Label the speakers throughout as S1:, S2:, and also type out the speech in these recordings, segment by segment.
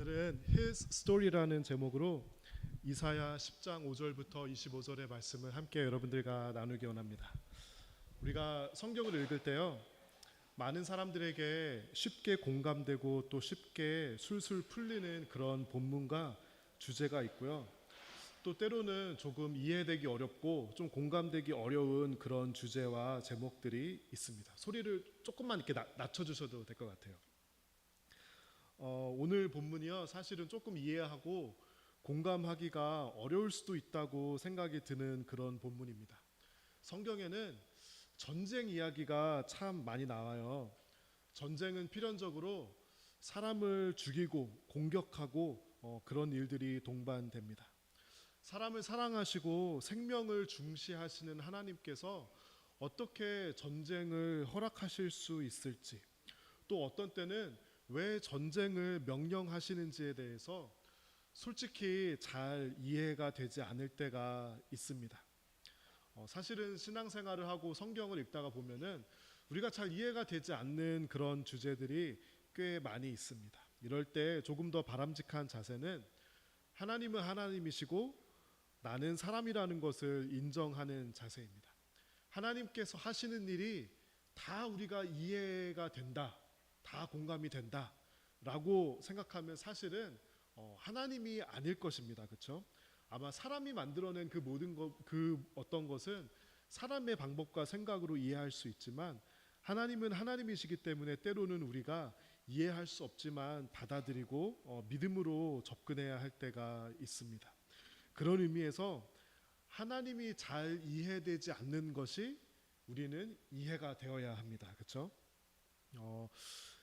S1: 오늘은 His Story라는 제목으로 이사야 10장 5절부터 25절의 말씀을 함께 여러분들과 나누기 원합니다. 우리가 성경을 읽을 때요, 많은 사람들에게 쉽게 공감되고 또 쉽게 술술 풀리는 그런 본문과 주제가 있고요. 또 때로는 조금 이해되기 어렵고 좀 공감되기 어려운 그런 주제와 제목들이 있습니다. 소리를 조금만 이렇게 낮춰주셔도 될 것 같아요. 오늘 본문이요, 사실은 조금 이해하고 공감하기가 어려울 수도 있다고 생각이 드는 그런 본문입니다. 성경에는 전쟁 이야기가 참 많이 나와요. 전쟁은 필연적으로 사람을 죽이고 공격하고 그런 일들이 동반됩니다. 사람을 사랑하시고 생명을 중시하시는 하나님께서 어떻게 전쟁을 허락하실 수 있을지, 또 어떤 때는 왜 전쟁을 명령하시는지에 대해서 솔직히 잘 이해가 되지 않을 때가 있습니다. 사실은 신앙생활을 하고 성경을 읽다가 보면은 우리가 잘 이해가 되지 않는 그런 주제들이 꽤 많이 있습니다. 이럴 때 조금 더 바람직한 자세는 하나님은 하나님이시고 나는 사람이라는 것을 인정하는 자세입니다. 하나님께서 하시는 일이 다 우리가 이해가 된다, 다 공감이 된다 라고 생각하면 사실은 하나님이 아닐 것입니다. 그렇죠? 아마 사람이 만들어낸 그 모든 그 어떤 것은 사람의 방법과 생각으로 이해할 수 있지만 하나님은 하나님이시기 때문에 때로는 우리가 이해할 수 없지만 받아들이고 믿음으로 접근해야 할 때가 있습니다. 그런 의미에서 하나님이 잘 이해되지 않는 것이 우리는 이해가 되어야 합니다. 그렇죠?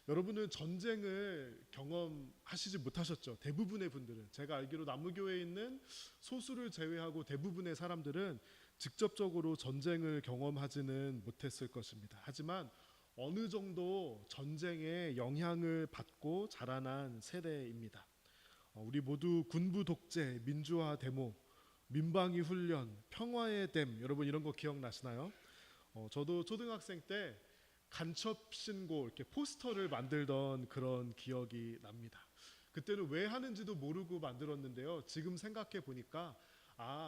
S1: 여러분은 전쟁을 경험하시지 못하셨죠? 대부분의 분들은. 제가 알기로 남무교회에 있는 소수를 제외하고 대부분의 사람들은 직접적으로 전쟁을 경험하지는 못했을 것입니다. 하지만 어느 정도 전쟁의 영향을 받고 자라난 세대입니다. 우리 모두 군부 독재, 민주화 데모, 민방위 훈련, 평화의 댐, 여러분 이런 거 기억나시나요? 저도 초등학생 때 간첩 신고 이렇게 포스터를 만들던 그런 기억이 납니다. 그때는 왜 하는지도 모르고 만들었는데요. 지금 생각해 보니까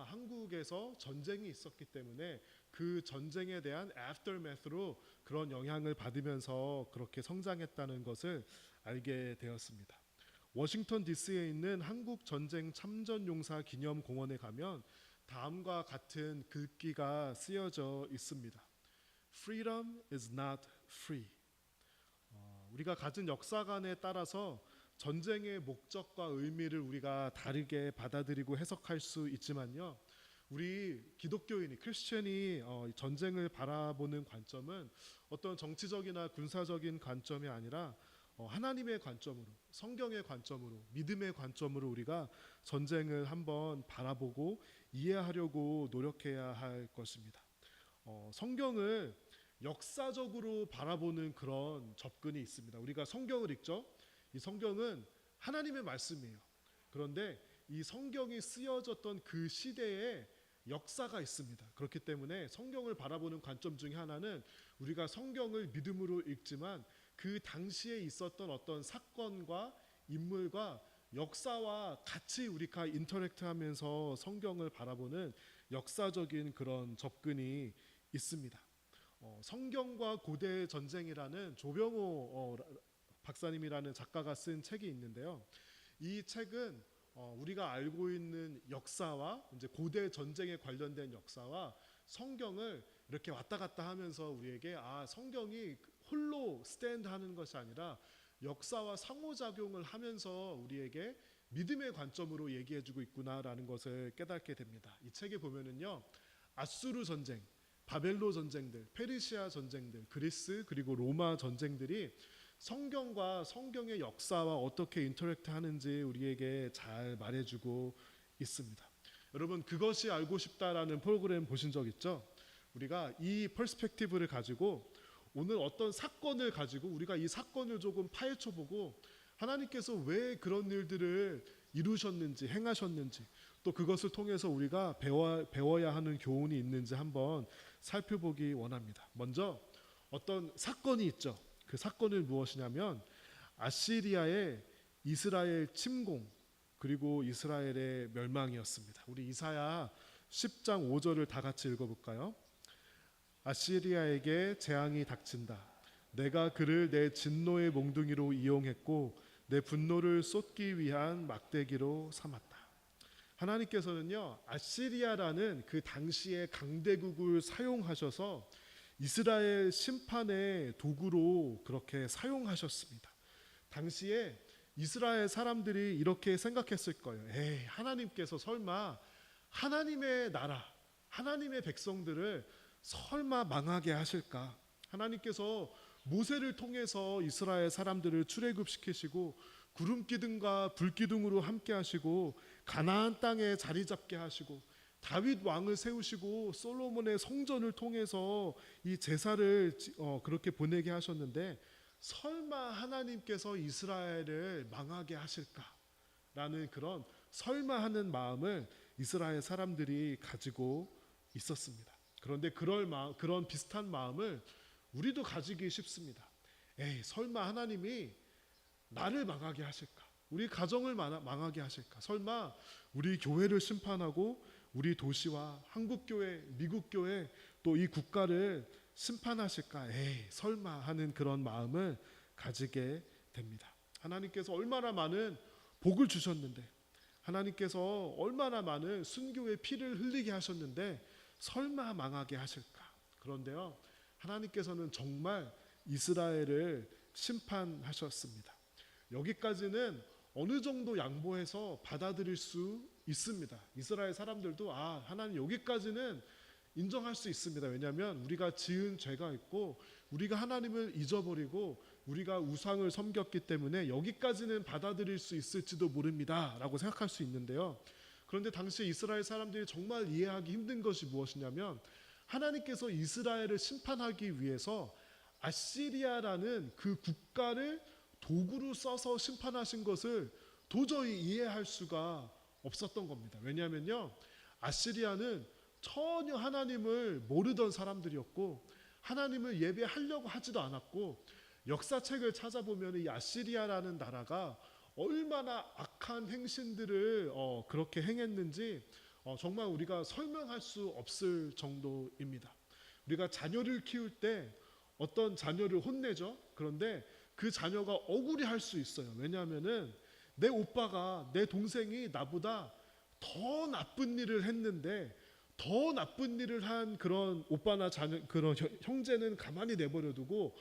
S1: 한국에서 전쟁이 있었기 때문에 그 전쟁에 대한 애프터매스로 그런 영향을 받으면서 그렇게 성장했다는 것을 알게 되었습니다. 워싱턴 DC에 있는 한국 전쟁 참전용사 기념공원에 가면 다음과 같은 글귀가 쓰여져 있습니다. Freedom is not free. 우리가 가진 역사관에 따라서 전쟁의 목적과 의미를 우리가 다르게 받아들이고 해석할 수 있지만요, 우리 기독교인이 크리스천이 전쟁을 바라보는 관점은 어떤 정치적이나 군사적인 관점이 아니라 하나님의 관점으로, 성경의 관점으로, 믿음의 관점으로 우리가 전쟁을 한번 바라보고 이해하려고 노력해야 할 것입니다. 성경을 역사적으로 바라보는 그런 접근이 있습니다. 우리가 성경을 읽죠. 이 성경은 하나님의 말씀이에요. 그런데 이 성경이 쓰여졌던 그 시대에 역사가 있습니다. 그렇기 때문에 성경을 바라보는 관점 중에 하나는 우리가 성경을 믿음으로 읽지만 그 당시에 있었던 어떤 사건과 인물과 역사와 같이 우리가 인터랙트하면서 성경을 바라보는 역사적인 그런 접근이 있습니다. 성경과 고대 전쟁이라는 조병호 박사님이라는 작가가 쓴 책이 있는데요. 이 책은 우리가 알고 있는 역사와 이제 고대 전쟁에 관련된 역사와 성경을 이렇게 왔다 갔다 하면서 우리에게 성경이 홀로 스탠드하는 것이 아니라 역사와 상호작용을 하면서 우리에게 믿음의 관점으로 얘기해주고 있구나라는 것을 깨닫게 됩니다. 이 책에 보면은요, 아수르 전쟁, 바벨로 전쟁들, 페르시아 전쟁들, 그리스 그리고 로마 전쟁들이 성경과 성경의 역사와 어떻게 인터랙트 하는지 우리에게 잘 말해주고 있습니다. 여러분, 그것이 알고 싶다라는 프로그램 보신 적 있죠? 우리가 이 퍼스펙티브를 가지고 오늘 어떤 사건을 가지고 우리가 이 사건을 조금 파헤쳐보고 하나님께서 왜 그런 일들을 이루셨는지, 행하셨는지, 또 그것을 통해서 우리가 배워야 하는 교훈이 있는지 한번 살펴보기 원합니다. 먼저 어떤 사건이 있죠. 그 사건은 무엇이냐면 아시리아의 이스라엘 침공 그리고 이스라엘의 멸망이었습니다. 우리 이사야 10장 5절을 다 같이 읽어볼까요? 아시리아에게 재앙이 닥친다. 내가 그를 내 진노의 몽둥이로 이용했고 내 분노를 쏟기 위한 막대기로 삼았다. 하나님께서는요, 아시리아라는 그 당시의 강대국을 사용하셔서 이스라엘 심판의 도구로 그렇게 사용하셨습니다. 당시에 이스라엘 사람들이 이렇게 생각했을 거예요. 에이, 하나님께서 설마 하나님의 나라, 하나님의 백성들을 설마 망하게 하실까? 하나님께서 모세를 통해서 이스라엘 사람들을 출애굽시키시고 구름 기둥과 불 기둥으로 함께 하시고 가나안 땅에 자리 잡게 하시고 다윗 왕을 세우시고 솔로몬의 성전을 통해서 이 제사를 그렇게 보내게 하셨는데 설마 하나님께서 이스라엘을 망하게 하실까라는 그런 설마하는 마음을 이스라엘 사람들이 가지고 있었습니다. 그런데 그런 비슷한 마음을 우리도 가지기 쉽습니다. 에이, 설마 하나님이 나를 망하게 하실까? 우리 가정을 망하게 하실까? 설마 우리 교회를 심판하고 우리 도시와 한국교회, 미국교회 또 이 국가를 심판하실까? 에이, 설마 하는 그런 마음을 가지게 됩니다. 하나님께서 얼마나 많은 복을 주셨는데, 하나님께서 얼마나 많은 순교의 피를 흘리게 하셨는데 설마 망하게 하실까? 그런데요, 하나님께서는 정말 이스라엘을 심판하셨습니다. 여기까지는 어느 정도 양보해서 받아들일 수 있습니다. 이스라엘 사람들도 하나님 여기까지는 인정할 수 있습니다. 왜냐하면 우리가 지은 죄가 있고 우리가 하나님을 잊어버리고 우리가 우상을 섬겼기 때문에 여기까지는 받아들일 수 있을지도 모릅니다 라고 생각할 수 있는데요, 그런데 당시 이스라엘 사람들이 정말 이해하기 힘든 것이 무엇이냐면 하나님께서 이스라엘을 심판하기 위해서 아시리아라는 그 국가를 도구로 써서 심판하신 것을 도저히 이해할 수가 없었던 겁니다. 왜냐하면요, 아시리아는 전혀 하나님을 모르던 사람들이었고 하나님을 예배하려고 하지도 않았고, 역사책을 찾아보면 이 아시리아라는 나라가 얼마나 악한 행신들을 그렇게 행했는지 정말 우리가 설명할 수 없을 정도입니다. 우리가 자녀를 키울 때 어떤 자녀를 혼내죠. 그런데 그 자녀가 억울해할 수 있어요. 왜냐하면은 내 오빠가, 내 동생이 나보다 더 나쁜 일을 했는데 더 나쁜 일을 한 그런 오빠나 자녀, 그런 형제는 가만히 내버려두고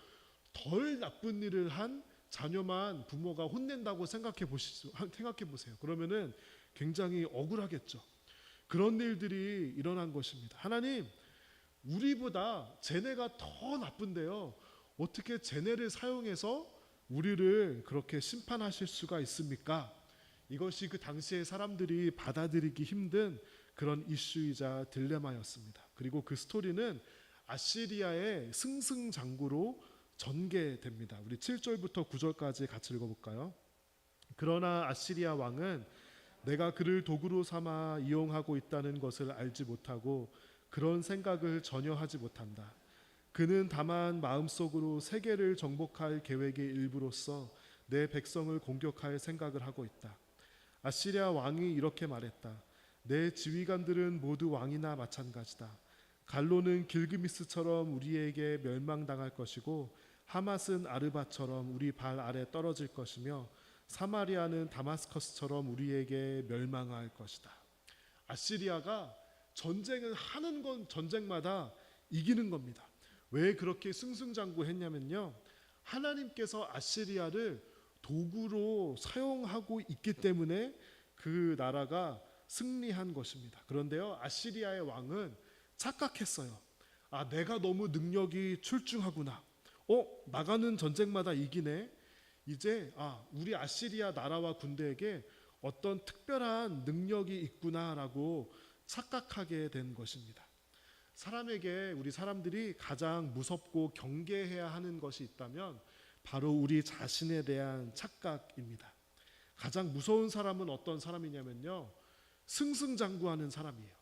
S1: 덜 나쁜 일을 한 자녀만 부모가 혼낸다고 생각해 보세요. 그러면은 굉장히 억울하겠죠. 그런 일들이 일어난 것입니다. 하나님, 우리보다 쟤네가 더 나쁜데요, 어떻게 쟤네를 사용해서 우리를 그렇게 심판하실 수가 있습니까? 이것이 그 당시의 사람들이 받아들이기 힘든 그런 이슈이자 딜레마였습니다. 그리고 그 스토리는 아시리아의 승승장구로 전개됩니다. 우리 7절부터 9절까지 같이 읽어볼까요? 그러나 아시리아 왕은 내가 그를 도구로 삼아 이용하고 있다는 것을 알지 못하고 그런 생각을 전혀 하지 못한다. 그는 다만 마음속으로 세계를 정복할 계획의 일부로서 내 백성을 공격할 생각을 하고 있다. 아시리아 왕이 이렇게 말했다. 내 지휘관들은 모두 왕이나 마찬가지다. 갈로는 길그미스처럼 우리에게 멸망당할 것이고 하맛은 아르바처럼 우리 발 아래 떨어질 것이며 사마리아는 다마스커스처럼 우리에게 멸망할 것이다. 아시리아가 전쟁을 하는 건 전쟁마다 이기는 겁니다. 왜 그렇게 승승장구했냐면요, 하나님께서 아시리아를 도구로 사용하고 있기 때문에 그 나라가 승리한 것입니다. 그런데요, 아시리아의 왕은 착각했어요. 내가 너무 능력이 출중하구나. 나가는 전쟁마다 이기네. 이제 우리 아시리아 나라와 군대에게 어떤 특별한 능력이 있구나라고 착각하게 된 것입니다. 사람에게, 우리 사람들이 가장 무섭고 경계해야 하는 것이 있다면 바로 우리 자신에 대한 착각입니다. 가장 무서운 사람은 어떤 사람이냐면요, 승승장구하는 사람이에요.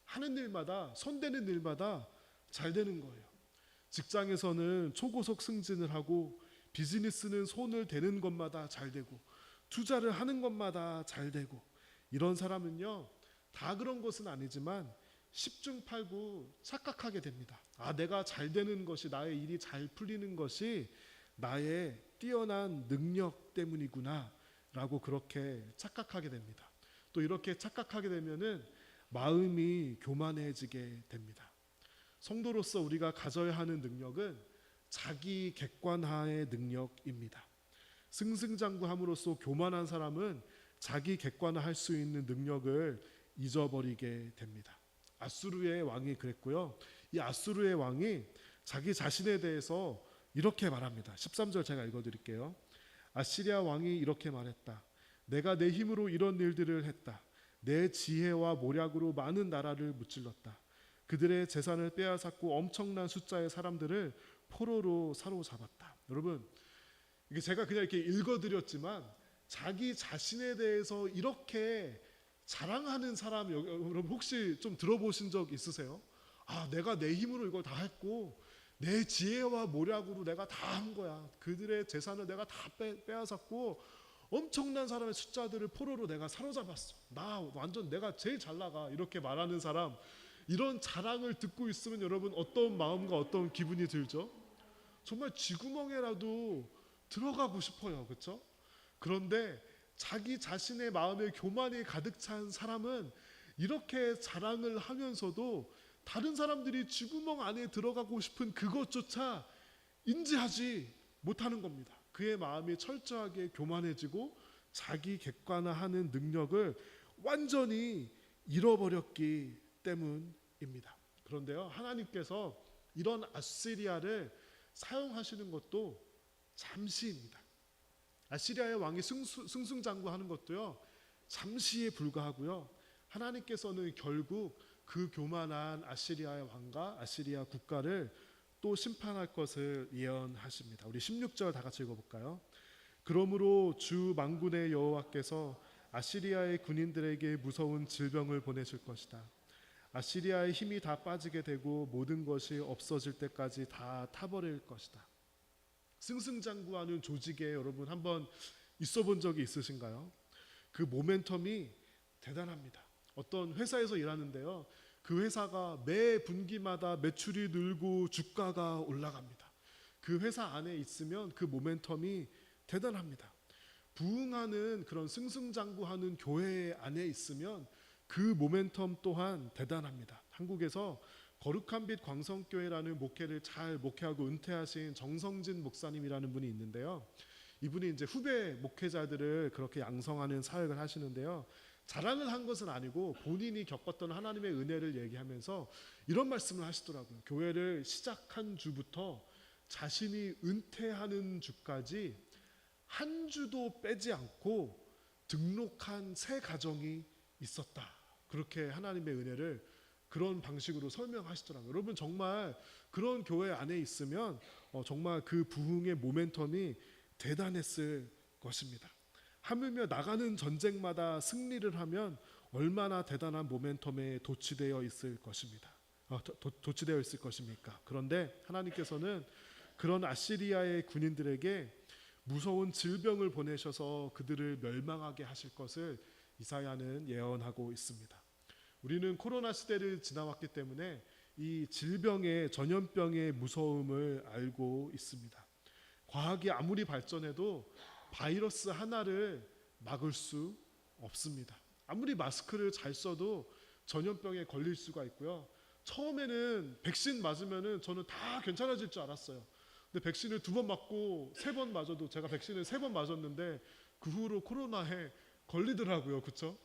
S1: 하는 일마다, 손대는 일마다 잘 되는 거예요. 직장에서는 초고속 승진을 하고 비즈니스는 손을 대는 것마다 잘 되고 투자를 하는 것마다 잘 되고, 이런 사람은요 다 그런 것은 아니지만 10중 8구 착각하게 됩니다. 내가 잘 되는 것이, 나의 일이 잘 풀리는 것이 나의 뛰어난 능력 때문이구나 라고 그렇게 착각하게 됩니다. 또 이렇게 착각하게 되면은 마음이 교만해지게 됩니다. 성도로서 우리가 가져야 하는 능력은 자기 객관화의 능력입니다. 승승장구함으로써 교만한 사람은 자기 객관화할 수 있는 능력을 잊어버리게 됩니다. 아수르의 왕이 그랬고요. 이 아수르의 왕이 자기 자신에 대해서 이렇게 말합니다. 13절 제가 읽어드릴게요. 아시리아 왕이 이렇게 말했다. 내가 내 힘으로 이런 일들을 했다. 내 지혜와 모략으로 많은 나라를 무찔렀다. 그들의 재산을 빼앗았고 엄청난 숫자의 사람들을 포로로 사로잡았다. 여러분, 이게 제가 그냥 이렇게 읽어드렸지만 자기 자신에 대해서 이렇게 자랑하는 사람 여러분 혹시 좀 들어보신 적 있으세요? 내가 내 힘으로 이걸 다 했고 내 지혜와 모략으로 내가 다 한 거야. 그들의 재산을 내가 다 빼앗았고 엄청난 사람의 숫자들을 포로로 내가 사로잡았어. 나 완전 내가 제일 잘 나가. 이렇게 말하는 사람, 이런 자랑을 듣고 있으면 여러분 어떤 마음과 어떤 기분이 들죠? 정말 쥐구멍에라도 들어가고 싶어요. 그렇죠? 그런데 자기 자신의 마음에 교만이 가득 찬 사람은 이렇게 자랑을 하면서도 다른 사람들이 쥐구멍 안에 들어가고 싶은 그것조차 인지하지 못하는 겁니다. 그의 마음이 철저하게 교만해지고 자기 객관화하는 능력을 완전히 잃어버렸기 때문입니다. 그런데요, 하나님께서 이런 아시리아를 사용하시는 것도 잠시입니다. 아시리아의 왕이 승승장구하는 것도요 잠시에 불과하고요, 하나님께서는 결국 그 교만한 아시리아의 왕과 아시리아 국가를 또 심판할 것을 예언하십니다. 우리 16절 다 같이 읽어볼까요? 그러므로 주 만군의 여호와께서 아시리아의 군인들에게 무서운 질병을 보내실 것이다. 아시리아의 힘이 다 빠지게 되고 모든 것이 없어질 때까지 다 타버릴 것이다. 승승장구하는 조직에 여러분 한번 있어 본 적이 있으신가요? 그 모멘텀이 대단합니다. 어떤 회사에서 일하는데요, 그 회사가 매 분기마다 매출이 늘고 주가가 올라갑니다. 그 회사 안에 있으면 그 모멘텀이 대단합니다. 부흥하는 그런 승승장구하는 교회 안에 있으면 그 모멘텀 또한 대단합니다. 한국에서 거룩한 빛 광성교회라는 목회를 잘 목회하고 은퇴하신 정성진 목사님이라는 분이 있는데요, 이분이 이제 후배 목회자들을 그렇게 양성하는 사역을 하시는데요, 자랑을 한 것은 아니고 본인이 겪었던 하나님의 은혜를 얘기하면서 이런 말씀을 하시더라고요. 교회를 시작한 주부터 자신이 은퇴하는 주까지 한 주도 빼지 않고 등록한 새 가정이 있었다. 그렇게 하나님의 은혜를 그런 방식으로 설명하시더라고요. 여러분 정말 그런 교회 안에 있으면 정말 그 부흥의 모멘텀이 대단했을 것입니다. 하물며 나가는 전쟁마다 승리를 하면 얼마나 대단한 모멘텀에 도취되어 있을 것입니다. 도취되어 있을 것입니까? 그런데 하나님께서는 그런 아시리아의 군인들에게 무서운 질병을 보내셔서 그들을 멸망하게 하실 것을 이사야는 예언하고 있습니다. 우리는 코로나 시대를 지나왔기 때문에 이 질병의, 전염병의 무서움을 알고 있습니다. 과학이 아무리 발전해도 바이러스 하나를 막을 수 없습니다. 아무리 마스크를 잘 써도 전염병에 걸릴 수가 있고요. 처음에는 백신 맞으면은 저는 다 괜찮아질 줄 알았어요. 근데 백신을 2번 맞고 3번 맞아도, 제가 백신을 3번 맞았는데 그 후로 코로나에 걸리더라고요. 그렇죠?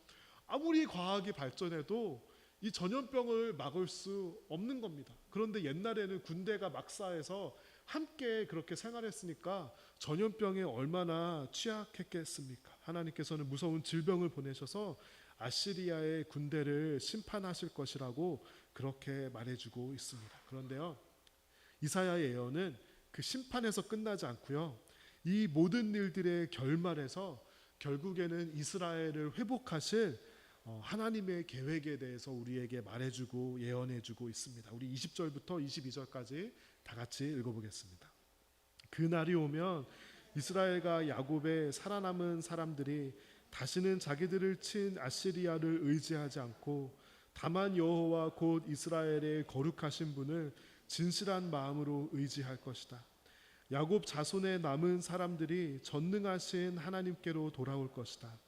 S1: 아무리 과학이 발전해도 이 전염병을 막을 수 없는 겁니다. 그런데 옛날에는 군대가 막사해서 함께 그렇게 생활했으니까 전염병에 얼마나 취약했겠습니까? 하나님께서는 무서운 질병을 보내셔서 아시리아의 군대를 심판하실 것이라고 그렇게 말해주고 있습니다. 그런데요, 이사야의 예언은 그 심판에서 끝나지 않고요, 이 모든 일들의 결말에서 결국에는 이스라엘을 회복하실 하나님의 계획에 대해서 우리에게 말해주고 예언해주고 있습니다. 우리 20절부터 22절까지 다 같이 읽어보겠습니다. 그 날이 오면 이스라엘과 야곱의 살아남은 사람들이 다시는 자기들을 친 아시리아를 의지하지 않고 다만 여호와 곧 이스라엘의 거룩하신 분을 진실한 마음으로 의지할 것이다. 야곱 자손에 남은 사람들이 전능하신 하나님께로 돌아올 것이다.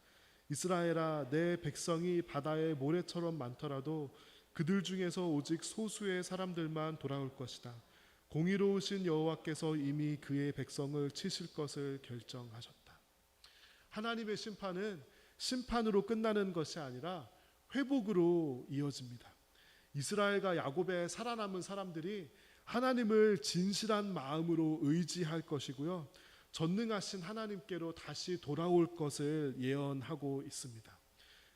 S1: 이스라엘아, 내 백성이 바다의 모래처럼 많더라도 그들 중에서 오직 소수의 사람들만 돌아올 것이다. 공의로우신 여호와께서 이미 그의 백성을 치실 것을 결정하셨다. 하나님의 심판은 심판으로 끝나는 것이 아니라 회복으로 이어집니다. 이스라엘과 야곱의 살아남은 사람들이 하나님을 진실한 마음으로 의지할 것이고요, 전능하신 하나님께로 다시 돌아올 것을 예언하고 있습니다.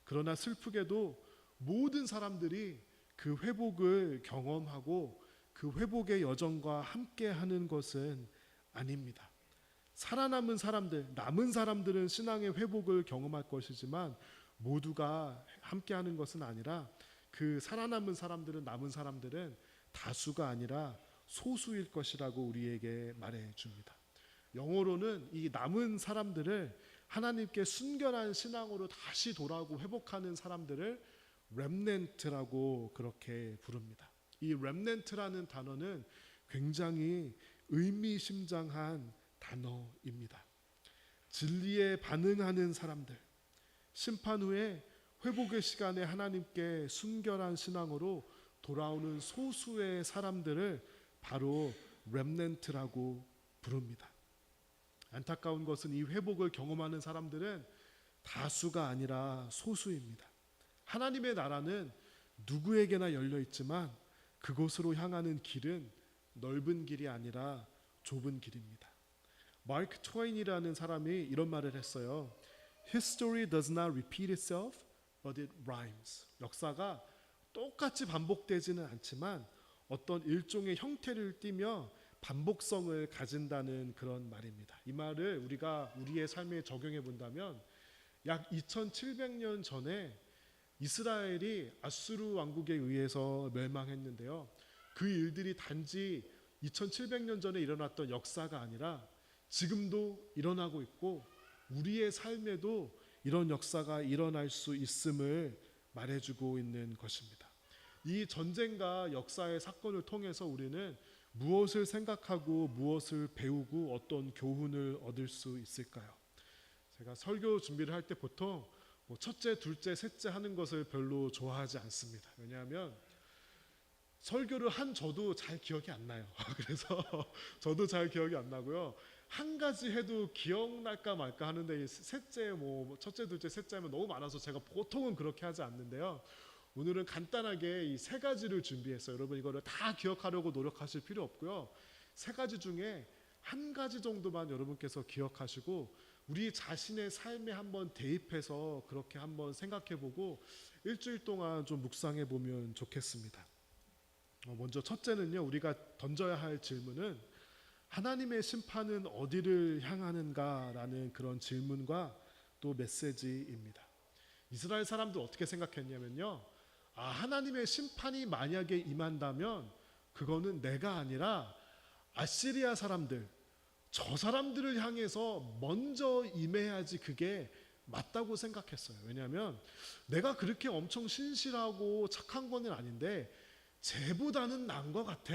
S1: 그러나 슬프게도 모든 사람들이 그 회복을 경험하고 그 회복의 여정과 함께하는 것은 아닙니다. 살아남은 사람들, 남은 사람들은 신앙의 회복을 경험할 것이지만 모두가 함께하는 것은 아니라 그 살아남은 사람들은, 남은 사람들은 다수가 아니라 소수일 것이라고 우리에게 말해줍니다. 영어로는 이 남은 사람들을 하나님께 순결한 신앙으로 다시 돌아오고 회복하는 사람들을 렘넌트라고 그렇게 부릅니다. 이 렘넌트라는 단어는 굉장히 의미심장한 단어입니다. 진리에 반응하는 사람들, 심판 후에 회복의 시간에 하나님께 순결한 신앙으로 돌아오는 소수의 사람들을 바로 렘넌트라고 부릅니다. 안타까운 것은 이 회복을 경험하는 사람들은 다수가 아니라 소수입니다. 하나님의 나라는 누구에게나 열려 있지만 그곳으로 향하는 길은 넓은 길이 아니라 좁은 길입니다. 마크 트웨인이라는 사람이 이런 말을 했어요. History does not repeat itself, but it rhymes. 역사가 똑같이 반복되지는 않지만 어떤 일종의 형태를 띠며 반복성을 가진다는 그런 말입니다. 이 말을 우리가 우리의 삶에 적용해 본다면 약 2700년 전에 이스라엘이 아수르 왕국에 의해서 멸망했는데요, 그 일들이 단지 2700년 전에 일어났던 역사가 아니라 지금도 일어나고 있고 우리의 삶에도 이런 역사가 일어날 수 있음을 말해주고 있는 것입니다. 이 전쟁과 역사의 사건을 통해서 우리는 무엇을 생각하고 무엇을 배우고 어떤 교훈을 얻을 수 있을까요? 제가 설교 준비를 할 때 보통 첫째, 둘째, 셋째 하는 것을 별로 좋아하지 않습니다. 왜냐하면 설교를 한 저도 잘 기억이 안 나요. 그래서 저도 잘 기억이 안 나고요, 한 가지 해도 기억날까 말까 하는데 셋째, 첫째, 둘째, 셋째 하면 너무 많아서 제가 보통은 그렇게 하지 않는데요, 오늘은 간단하게 이 세 가지를 준비했어요. 여러분 이거를 다 기억하려고 노력하실 필요 없고요, 세 가지 중에 한 가지 정도만 여러분께서 기억하시고 우리 자신의 삶에 한번 대입해서 그렇게 한번 생각해보고 일주일 동안 좀 묵상해보면 좋겠습니다. 먼저 첫째는요, 우리가 던져야 할 질문은 하나님의 심판은 어디를 향하는가라는 그런 질문과 또 메시지입니다. 이스라엘 사람들 어떻게 생각했냐면요, 하나님의 심판이 만약에 임한다면 그거는 내가 아니라 아시리아 사람들, 저 사람들을 향해서 먼저 임해야지 그게 맞다고 생각했어요. 왜냐하면 내가 그렇게 엄청 신실하고 착한 건 아닌데 쟤보다는 나은 것 같아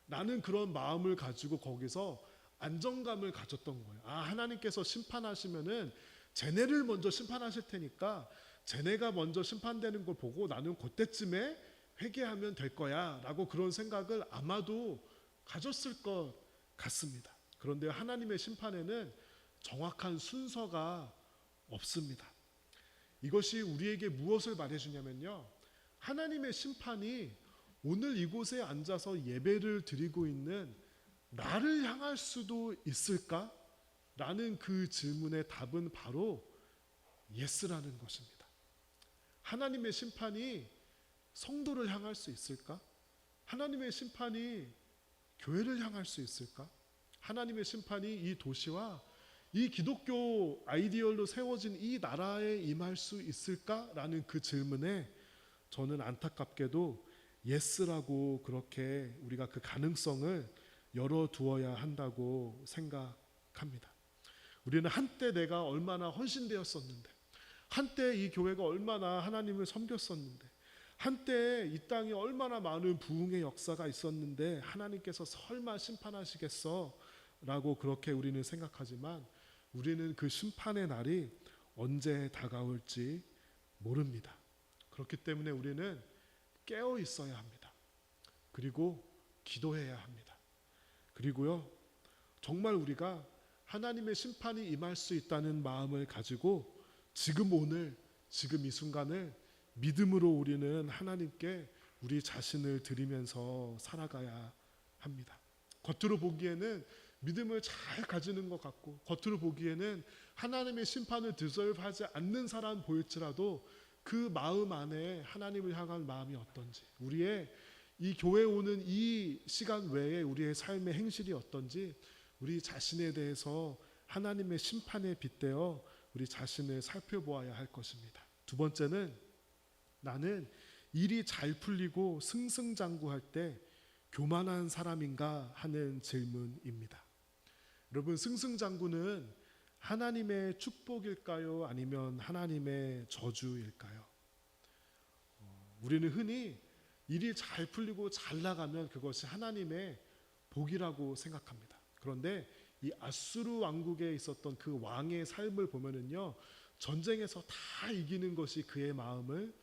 S1: 라는 그런 마음을 가지고 거기서 안정감을 가졌던 거예요. 하나님께서 심판하시면은 쟤네를 먼저 심판하실 테니까 쟤네가 먼저 심판되는 걸 보고 나는 그때쯤에 회개하면 될 거야 라고 그런 생각을 아마도 가졌을 것 같습니다. 그런데 하나님의 심판에는 정확한 순서가 없습니다. 이것이 우리에게 무엇을 말해주냐면요, 하나님의 심판이 오늘 이곳에 앉아서 예배를 드리고 있는 나를 향할 수도 있을까? 라는 그 질문의 답은 바로 예스라는 것입니다. 하나님의 심판이 성도를 향할 수 있을까? 하나님의 심판이 교회를 향할 수 있을까? 하나님의 심판이 이 도시와 이 기독교 아이디얼로 세워진 이 나라에 임할 수 있을까라는 그 질문에 저는 안타깝게도 예스라고 그렇게 우리가 그 가능성을 열어두어야 한다고 생각합니다. 우리는 한때 내가 얼마나 헌신되었었는데, 한때 이 교회가 얼마나 하나님을 섬겼었는데, 한때 이 땅에 얼마나 많은 부흥의 역사가 있었는데 하나님께서 설마 심판하시겠어? 라고 그렇게 우리는 생각하지만 우리는 그 심판의 날이 언제 다가올지 모릅니다. 그렇기 때문에 우리는 깨어 있어야 합니다. 그리고 기도해야 합니다. 그리고요, 정말 우리가 하나님의 심판이 임할 수 있다는 마음을 가지고 지금 오늘, 지금 이 순간을 믿음으로 우리는 하나님께 우리 자신을 드리면서 살아가야 합니다. 겉으로 보기에는 믿음을 잘 가지는 것 같고, 겉으로 보기에는 하나님의 심판을 디저브하지 않는 사람 보일지라도 그 마음 안에 하나님을 향한 마음이 어떤지, 우리의 이 교회 오는 이 시간 외에 우리의 삶의 행실이 어떤지 우리 자신에 대해서 하나님의 심판에 빗대어 우리 자신을 살펴보아야 할 것입니다. 두 번째는, 나는 일이 잘 풀리고 승승장구할 때 교만한 사람인가 하는 질문입니다. 여러분, 승승장구는 하나님의 축복일까요? 아니면 하나님의 저주일까요? 우리는 흔히 일이 잘 풀리고 잘 나가면 그것이 하나님의 복이라고 생각합니다. 그런데 이 아수르 왕국에 있었던 그 왕의 삶을 보면은요, 전쟁에서 다 이기는 것이 그의 마음을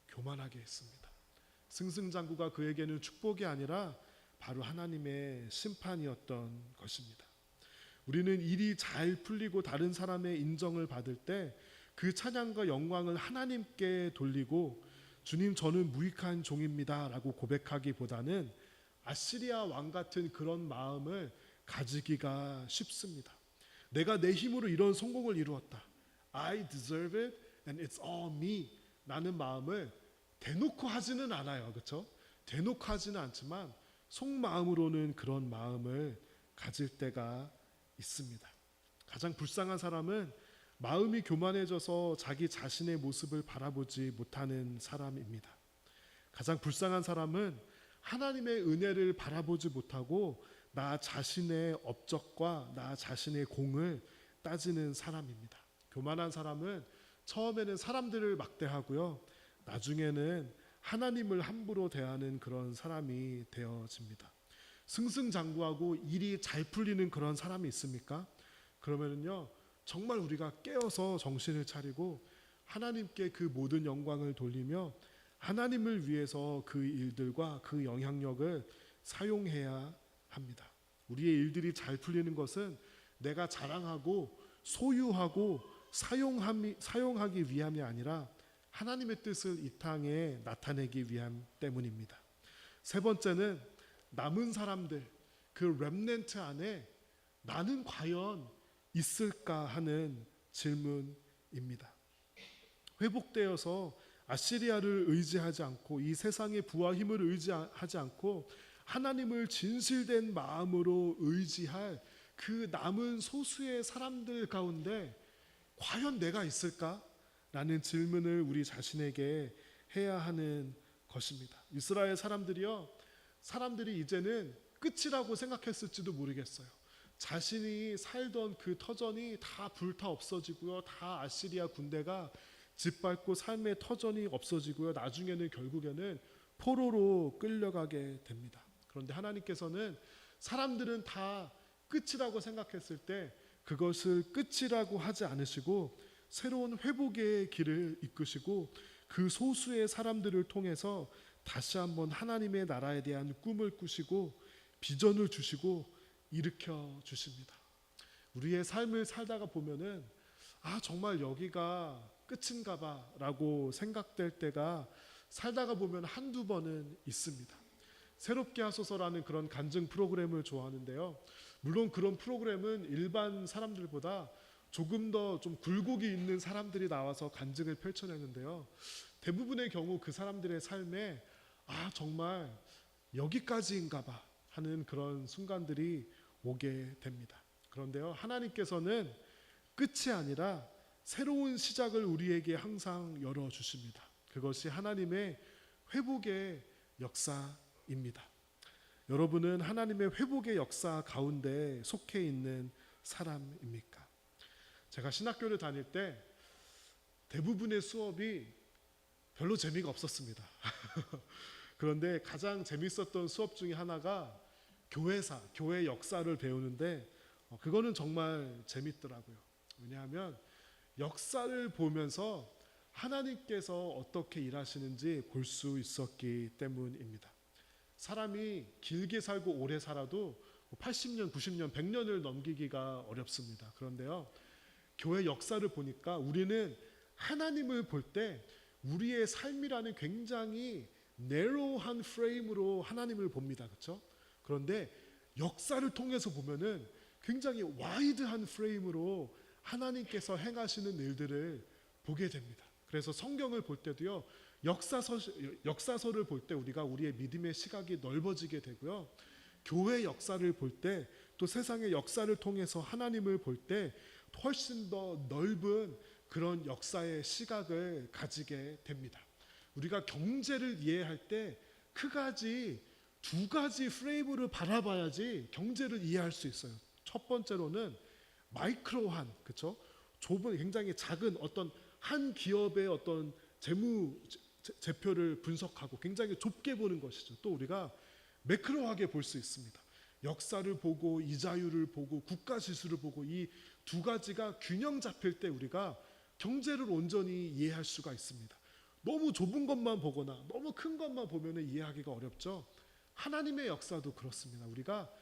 S1: 교만하게 했습니다. 승승장구가 그에게는 축복이 아니라 바로 하나님의 심판이었던 것입니다. 우리는 일이 잘 풀리고 다른 사람의 인정을 받을 때 그 찬양과 영광을 하나님께 돌리고, 주님, 저는 무익한 종입니다 라고 고백하기보다는 아시리아 왕 같은 그런 마음을 가지기가 쉽습니다. 내가 내 힘으로 이런 성공을 이루었다, I deserve it and it's all me 라는 마음을 대놓고 하지는 않아요. 그렇죠? 대놓고 하지는 않지만 속마음으로는 그런 마음을 가질 때가 있습니다. 가장 불쌍한 사람은 마음이 교만해져서 자기 자신의 모습을 바라보지 못하는 사람입니다. 가장 불쌍한 사람은 하나님의 은혜를 바라보지 못하고 나 자신의 업적과 나 자신의 공을 따지는 사람입니다. 교만한 사람은 처음에는 사람들을 막대하고요, 나중에는 하나님을 함부로 대하는 그런 사람이 되어집니다. 승승장구하고 일이 잘 풀리는 그런 사람이 있습니까? 그러면은요, 정말 우리가 깨어서 정신을 차리고 하나님께 그 모든 영광을 돌리며 하나님을 위해서 그 일들과 그 영향력을 사용해야 합니다. 우리의 일들이 잘 풀리는 것은 내가 자랑하고 소유하고 사용하기 위함이 아니라 하나님의 뜻을 이 땅에 나타내기 위함 때문입니다. 세 번째는, 남은 사람들, 그 렘넌트 안에 나는 과연 있을까 하는 질문입니다. 회복되어서 아시리아를 의지하지 않고 이 세상의 부와 힘을 의지하지 않고 하나님을 진실된 마음으로 의지할 그 남은 소수의 사람들 가운데 과연 내가 있을까? 라는 질문을 우리 자신에게 해야 하는 것입니다. 이스라엘 사람들이 이제는 끝이라고 생각했을지도 모르겠어요. 자신이 살던 그 터전이 다 불타 없어지고요, 다 아시리아 군대가 짓밟고 삶의 터전이 없어지고요, 나중에는 결국에는 포로로 끌려가게 됩니다. 그런데 하나님께서는 사람들은 다 끝이라고 생각했을 때 그것을 끝이라고 하지 않으시고 새로운 회복의 길을 이끄시고 그 소수의 사람들을 통해서 다시 한번 하나님의 나라에 대한 꿈을 꾸시고 비전을 주시고 일으켜 주십니다. 우리의 삶을 살다가 보면은 정말 여기가 끝인가 봐 라고 생각될 때가 살다가 보면 한두 번은 있습니다. 새롭게 하소서라는 그런 간증 프로그램을 좋아하는데요, 물론 그런 프로그램은 일반 사람들보다 조금 더 좀 굴곡이 있는 사람들이 나와서 간증을 펼쳐내는데요, 대부분의 경우 그 사람들의 삶에 정말 여기까지인가 봐 하는 그런 순간들이 오게 됩니다. 그런데요, 하나님께서는 끝이 아니라 새로운 시작을 우리에게 항상 열어주십니다. 그것이 하나님의 회복의 역사입니다. 여러분은 하나님의 회복의 역사 가운데 속해 있는 사람입니까? 제가 신학교를 다닐 때 대부분의 수업이 별로 재미가 없었습니다. 그런데 가장 재밌었던 수업 중에 하나가 교회사, 교회 역사를 배우는데 그거는 정말 재밌더라고요. 왜냐하면 역사를 보면서 하나님께서 어떻게 일하시는지 볼 수 있었기 때문입니다. 사람이 길게 살고 오래 살아도 80년, 90년, 100년을 넘기기가 어렵습니다. 그런데요, 교회 역사를 보니까 우리는 하나님을 볼 때 우리의 삶이라는 굉장히 내로한 프레임으로 하나님을 봅니다. 그렇죠? 그런데 역사를 통해서 보면은 굉장히 와이드한 프레임으로 하나님께서 행하시는 일들을 보게 됩니다. 그래서 성경을 볼 때도요, 역사서를 볼 때 우리가 우리의 믿음의 시각이 넓어지게 되고요, 교회 역사를 볼 때 또 세상의 역사를 통해서 하나님을 볼 때 훨씬 더 넓은 그런 역사의 시각을 가지게 됩니다. 우리가 경제를 이해할 때 크가지 두 가지 프레임으로 바라봐야지 경제를 이해할 수 있어요. 첫 번째로는 마이크로한, 그렇죠? 좁은, 굉장히 작은 어떤 한 기업의 어떤 재무제표를 분석하고 굉장히 좁게 보는 것이죠. 또 우리가 매크로하게 볼 수 있습니다. 역사를 보고 이자율을 보고 국가 지수를 보고 이 두 가지가 균형 잡힐 때 우리가 경제를 온전히 이해할 수가 있습니다. 너무 좁은 것만 보거나 너무 큰 것만 보면 이해하기가 어렵죠. 하나님의 역사도 그렇습니다. 우리가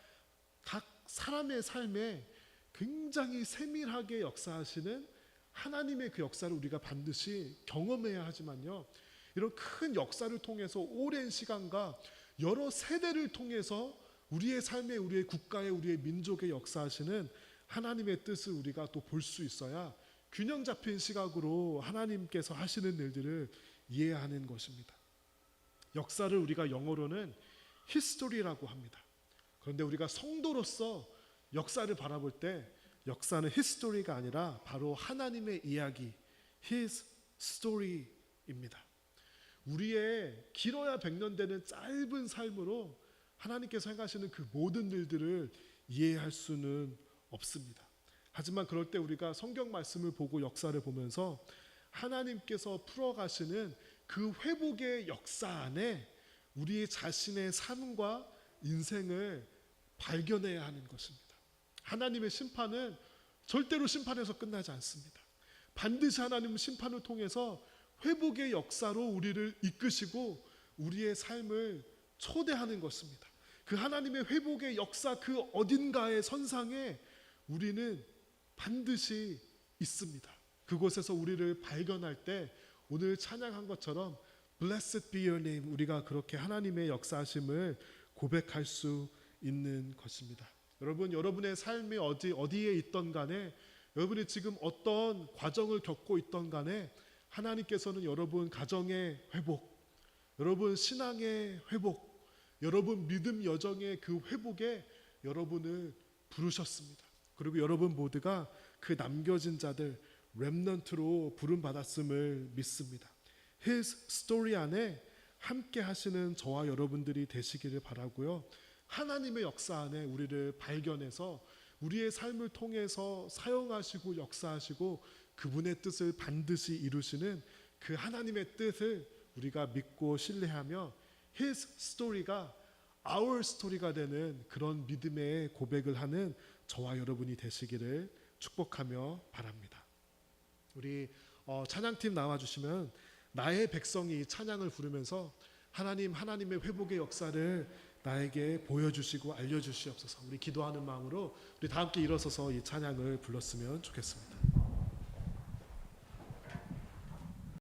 S1: 각 사람의 삶에 굉장히 세밀하게 역사하시는 하나님의 그 역사를 우리가 반드시 경험해야 하지만요, 이런 큰 역사를 통해서 오랜 시간과 여러 세대를 통해서 우리의 삶에, 우리의 국가에, 우리의 민족에 역사하시는 하나님의 뜻을 우리가 또 볼 수 있어야 균형 잡힌 시각으로 하나님께서 하시는 일들을 이해하는 것입니다. 역사를 우리가 영어로는 히스토리라고 합니다. 그런데 우리가 성도로서 역사를 바라볼 때 역사는 히스토리가 아니라 바로 하나님의 이야기, His story입니다. 우리의 길어야 100년 되는 짧은 삶으로 하나님께서 행하시는 그 모든 일들을 이해할 수는 없습니다. 하지만 그럴 때 우리가 성경 말씀을 보고 역사를 보면서 하나님께서 풀어가시는 그 회복의 역사 안에 우리 자신의 삶과 인생을 발견해야 하는 것입니다. 하나님의 심판은 절대로 심판에서 끝나지 않습니다. 반드시 하나님은 심판을 통해서 회복의 역사로 우리를 이끄시고 우리의 삶을 초대하는 것입니다. 그 하나님의 회복의 역사 그 어딘가의 선상에 우리는 반드시 있습니다. 그곳에서 우리를 발견할 때 오늘 찬양한 것처럼 Blessed be your name, 우리가 그렇게 하나님의 역사하심을 고백할 수 있는 것입니다. 여러분, 여러분의 삶이 어디에 있던 간에, 여러분이 지금 어떤 과정을 겪고 있던 간에 하나님께서는 여러분 가정의 회복, 여러분 신앙의 회복, 여러분 믿음 여정의 그 회복에 여러분을 부르셨습니다. 그리고 여러분 모두가 그 남겨진 자들, 렘넌트로 부름받았음을 믿습니다. His story 안에 함께 하시는 저와 여러분들이 되시기를 바라고요, 하나님의 역사 안에 우리를 발견해서 우리의 삶을 통해서 사용하시고 역사하시고 그분의 뜻을 반드시 이루시는 그 하나님의 뜻을 우리가 믿고 신뢰하며 His story가 our story가 되는 그런 믿음의 고백을 하는 저와 여러분이 되시기를 축복하며 바랍니다. 우리 찬양팀 나와주시면 나의 백성이 찬양을 부르면서 하나님의 회복의 역사를 나에게 보여주시고 알려주시옵소서. 우리 기도하는 마음으로 우리 다 함께 일어서서 이 찬양을 불렀으면 좋겠습니다.